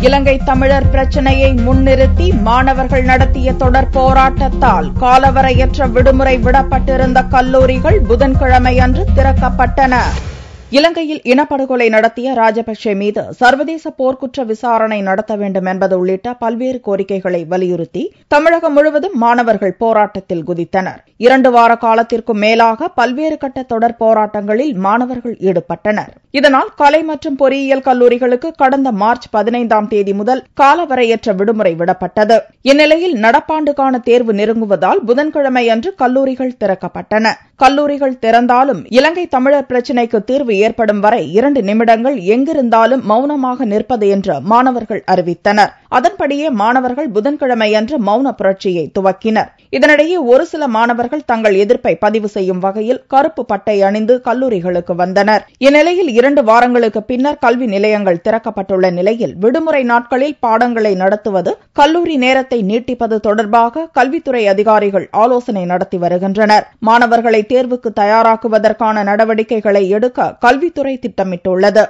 இலங்கை தமிழர் பிரச்சினையை முன்னிறுத்தி மாணவர்கள் நடத்திய தொடர் போராட்டத்தால் காலவரையற்ற விடுமுறை விடப்பட்டிருந்த கல்லூரிகள் புதன்கிழமையன்று திறக்கப்பட்டன. இலங்கையில் இனப்படுகொலை நடத்திய ராஜபக்சே மீது சர்வதேச போர்க்குற்ற விசாரணை நடத்த வேண்டும் என்பது உள்ளிட்ட பல்வேறு கோரிக்கைகளை வலியுறுத்தி தமிழகம் முழுவதும் மாணவர்கள் போராட்டத்தில் குதித்தனர். 2 வார காலத்திற்கும் மேலாக பல்வேறு கட்ட தொடர் போராட்டங்களில் மாணவர்கள் ஈடுபட்டனர். இதனால் கலை மற்றும் பொறியியல் கல்லூரிகளுக்கு கடந்த மார்ச் 15ஆம் தேதி முதல் காலவரையற்ற விடுமுறை விடப்பட்டது. இந்நிலையில் நடப்பாண்டுக்கான தேர்வு நெருங்குவதால் புதன்கிழமையன்று கல்லூரிகள் திறக்கப்பட்டன. கல்லூரிகள் திறந்தாலும் இலங்கை தமிழர் பிரச்சினைக்கு தீர்வு ஏற்படும் வரை 2 நிமிடங்கள் எங்கிருந்தாலும் மௌனமாக நிற்பது என்று மாணவர்கள் அறிவித்தனர். அதன்படியே மாணவர்கள் புதன்கிழமையன்று மௌன புரட்சியை துவக்கினர். இதனிடையே ஒரு சில மாணவர்கள் தங்கள் எதிர்ப்பை பதிவு செய்யும் வகையில் கருப்பு பட்டை அணிந்து கல்லூரிகளுக்கு வந்தனர். இந்நிலையில் 2 வாரங்களுக்கு பின்னர் கல்வி நிலையங்கள் திறக்கப்பட்டுள்ள நிலையில் விடுமுறை நாட்களில் பாடங்களை நடத்துவது, கல்லூரி நேரத்தை நீட்டிப்பது தொடர்பாக கல்வித்துறை அதிகாரிகள் ஆலோசனை நடத்தி வருகின்றனர். மாணவர்களை தேர்வுக்கு தயாராக்குவதற்கான நடவடிக்கைகளை எடுக்க கல்வித்துறை திட்டமிட்டுள்ளது.